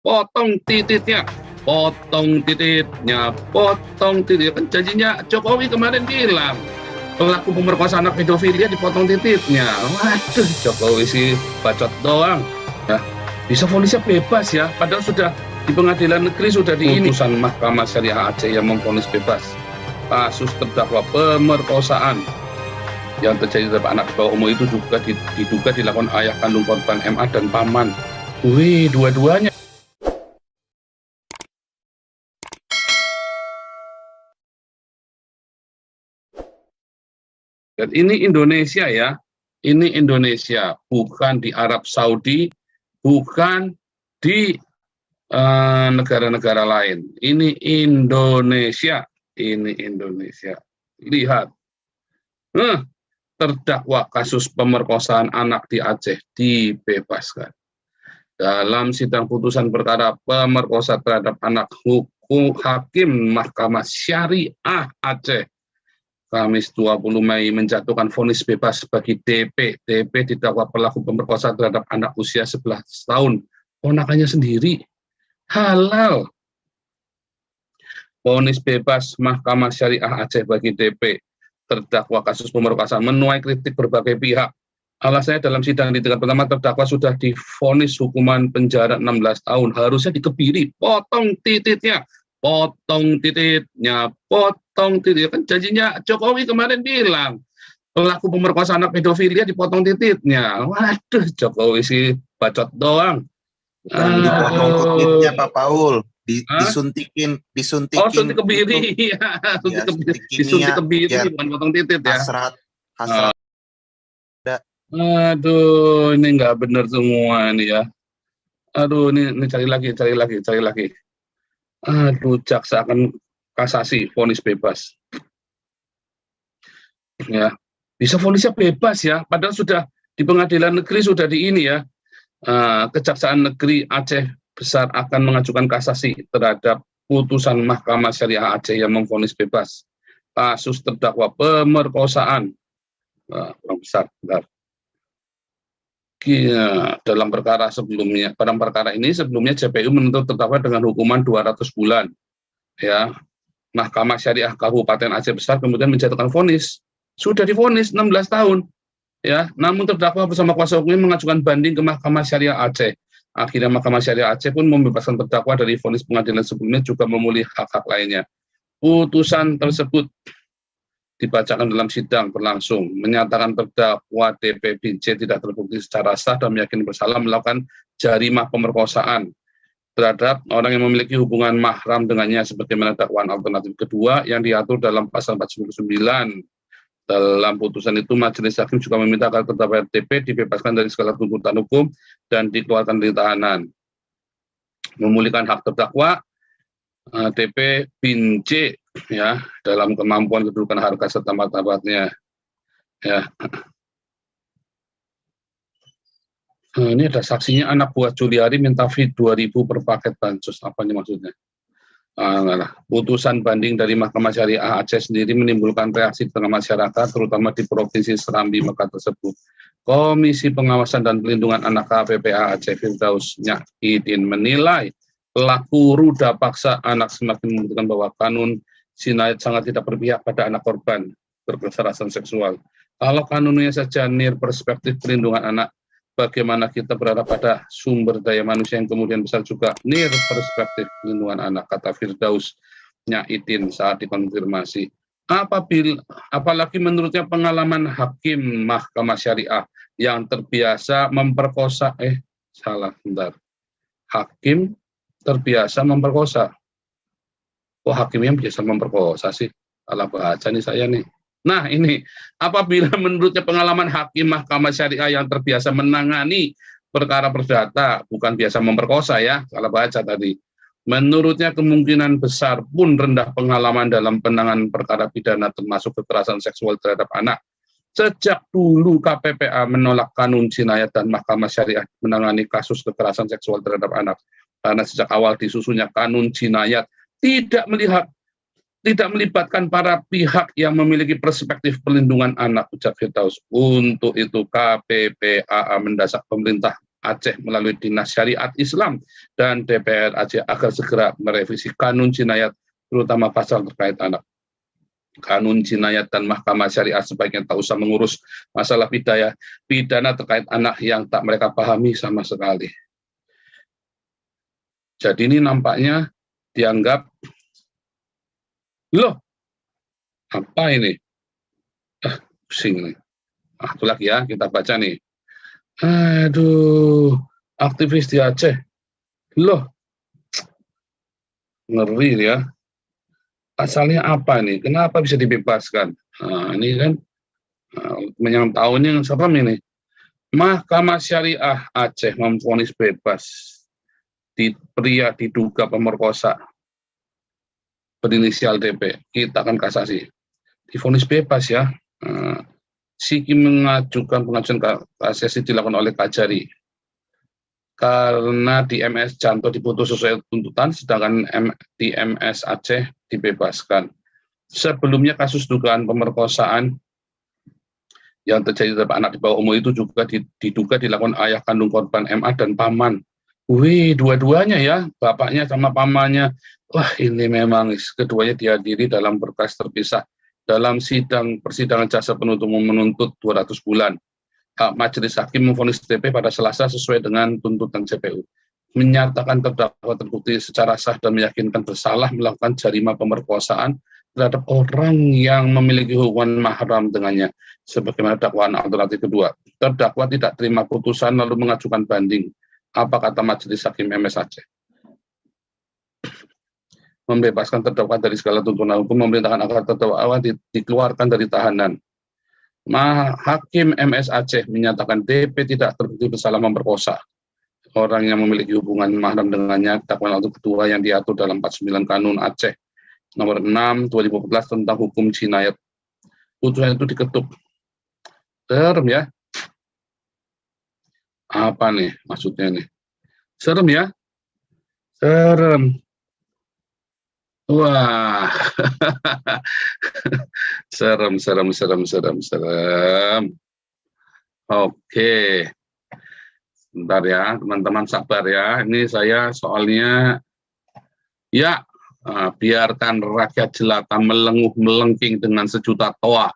potong titiknya, potong titiknya, potong titik. Kan janjinya Jokowi kemarin bilang pelaku pemerkosaan anak pedofilia dipotong titiknya. Waduh, Jokowi sih bacot doang. Ya, bisa vonisnya bebas ya, padahal sudah di pengadilan negeri sudah putusan Mahkamah Syariah Aceh yang memvonis bebas kasus terdakwa pemerkosaan yang terjadi terhadap anak di bawah umur itu juga diduga dilakukan ayah kandung korban MA dan paman. Wih, dua-duanya. Dan ini Indonesia ya, ini Indonesia, bukan di Arab Saudi, bukan di negara-negara lain. Ini Indonesia, ini Indonesia. Lihat, terdakwa kasus pemerkosaan anak di Aceh dibebaskan. Dalam sidang putusan perkara pemerkosa terhadap anak, Hakim Mahkamah Syariah Aceh Kamis 20 Mei menjatuhkan vonis bebas bagi DP. DP didakwa pelaku pemerkosaan terhadap anak usia 11 tahun, ponakannya sendiri. Halal. Vonis bebas Mahkamah Syariah Aceh bagi DP terdakwa kasus pemerkosaan menuai kritik berbagai pihak. Alasannya dalam sidang di tingkat pertama terdakwa sudah divonis hukuman penjara 16 tahun, harusnya dikebiri, potong titiknya, potong titiknya, potong titik. Kan janjinya Jokowi kemarin bilang pelaku pemerkosaan anak pedofilia dipotong titiknya. Waduh, Jokowi sih bacot doang. Bukan dipotong titiknya Pak Paul, disuntikin. Oh, suntik kebiri, ya, disuntik kebiri, bukan potong titik ya. Hasrat. Aduh, ini nggak bener semua nih ya. Aduh, ini cari lagi. Aduh, jaksa akan kasasi vonis bebas. Ya, bisa vonisnya bebas ya, padahal sudah di pengadilan negeri sudah di ini ya. Kejaksaan Negeri Aceh Besar akan mengajukan kasasi terhadap putusan Mahkamah Syariah Aceh yang memvonis bebas kasus terdakwa pemerkosaan. Besar, bentar. Dalam perkara sebelumnya, pada perkara ini sebelumnya JPU menuntut terdakwa dengan hukuman 200 bulan. Ya, Mahkamah Syariah Kabupaten Aceh Besar kemudian menjatuhkan vonis. Sudah divonis 16 tahun. Ya, namun terdakwa bersama kuasa hukumnya mengajukan banding ke Mahkamah Syariah Aceh. Akhirnya Mahkamah Syariah Aceh pun membebaskan terdakwa dari vonis pengadilan sebelumnya, juga memulih hak-hak lainnya. Putusan tersebut dibacakan dalam sidang berlangsung, menyatakan terdakwa DP Binjai tidak terbukti secara sah dan meyakini bersalah melakukan jarimah pemerkosaan terhadap orang yang memiliki hubungan mahram dengannya, sebagaimana dakwaan alternatif kedua yang diatur dalam pasal 499. Dalam putusan itu, majelis hakim juga meminta agar terdakwa DP dibebaskan dari segala tuntutan hukum dan dikeluarkan dari tahanan. Memulihkan hak terdakwa DP Binjai ya dalam kemampuan, kedudukan, harga serta martabatnya. Ya. Ini ada saksinya, anak buah Juliari minta fee 2.000 per paket bansos. Apa ini maksudnya? Putusan banding dari Mahkamah Syariah Aceh sendiri menimbulkan reaksi di tengah masyarakat, terutama di Provinsi Serambi Mekah tersebut. Komisi Pengawasan dan Pelindungan Anak KPPA Aceh Firdaus Nyahidin menilai pelaku ruda paksa anak semakin membuktikan bahwa kanun Jinayat sangat tidak berpihak pada anak korban berkekerasan seksual. Kalau kanunnya saja nir perspektif perlindungan anak, bagaimana kita berharap pada sumber daya manusia yang kemudian besar juga nir perspektif perlindungan anak, kata Firdaus Nyahidin saat dikonfirmasi. Apalagi menurutnya pengalaman hakim Mahkamah Syariah yang terbiasa memperkosa, hakim terbiasa memperkosa. Oh, hakim yang biasa memperkosa sih, salah baca nih saya nih. Nah ini, apabila menurutnya pengalaman hakim Mahkamah Syariah yang terbiasa menangani perkara perdata, bukan biasa memperkosa ya, salah baca tadi. Menurutnya kemungkinan besar pun rendah pengalaman dalam penanganan perkara pidana termasuk kekerasan seksual terhadap anak. Sejak dulu KPPA menolak kanun jinayat dan Mahkamah Syariah menangani kasus kekerasan seksual terhadap anak. Karena sejak awal disusunnya kanun jinayat tidak melibatkan para pihak yang memiliki perspektif perlindungan anak, ujar Firdaus. Untuk itu KPPA mendesak pemerintah Aceh melalui Dinas Syariat Islam dan DPR Aceh agar segera merevisi kanun jinayat, terutama pasal terkait anak. Kanun jinayat dan mahkamah syariat sebaiknya tak usah mengurus masalah pidana terkait anak yang tak mereka pahami sama sekali. Jadi ini nampaknya dianggap, loh, apa ini? Pusing nih. Itu lagi ya, kita baca nih. Aduh, aktivis di Aceh. Loh, ngeri ya. Asalnya apa nih? Kenapa bisa dibebaskan? Nah, ini kan yang tahu ini yang serem ini. Mahkamah Syariah Aceh memvonis bebas pria diduga pemerkosa berinisial DP. Kita akan kasasi. Divonis bebas ya. Siki mengajukan pengajuan kasasi dilakukan oleh Kajari. Karena di MS Janto diputus sesuai tuntutan, sedangkan di MS Aceh dibebaskan. Sebelumnya kasus dugaan pemerkosaan yang terjadi terhadap anak di bawah umur itu juga diduga dilakukan ayah kandung korban MA dan paman. Wih, dua-duanya ya, bapaknya sama pamannya. Wah, ini memang keduanya dihadiri dalam berkas terpisah dalam persidangan jaksa penuntut menuntut 200 bulan. Majelis Hakim memvonis DP pada Selasa sesuai dengan tuntutan JPU. Menyatakan terdakwa terbukti secara sah dan meyakinkan bersalah melakukan jarima pemerkosaan terhadap orang yang memiliki hubungan mahram dengannya. Sebagaimana dakwaan alternatif kedua, terdakwa tidak terima putusan lalu mengajukan banding. Apa kata Majelis Hakim MS Aceh? Membebaskan terdakwa dari segala tuntutan hukum, memerintahkan agar terdakwa dikeluarkan dari tahanan. Hakim MS Aceh menyatakan DP tidak terbukti bersalah memperkosa orang yang memiliki hubungan mahram dengannya. Dakwaan alternatif kedua yang diatur dalam 49 Kanun Aceh nomor 6 2014 tentang hukum jinayat. Putusan itu diketuk. Serem ya. Apa nih maksudnya nih? Serem ya? Serem. Wah. serem. Oke. Bentar ya, teman-teman sabar ya. Ini saya soalnya ya biarkan rakyat jelata melenguh melengking dengan sejuta toa.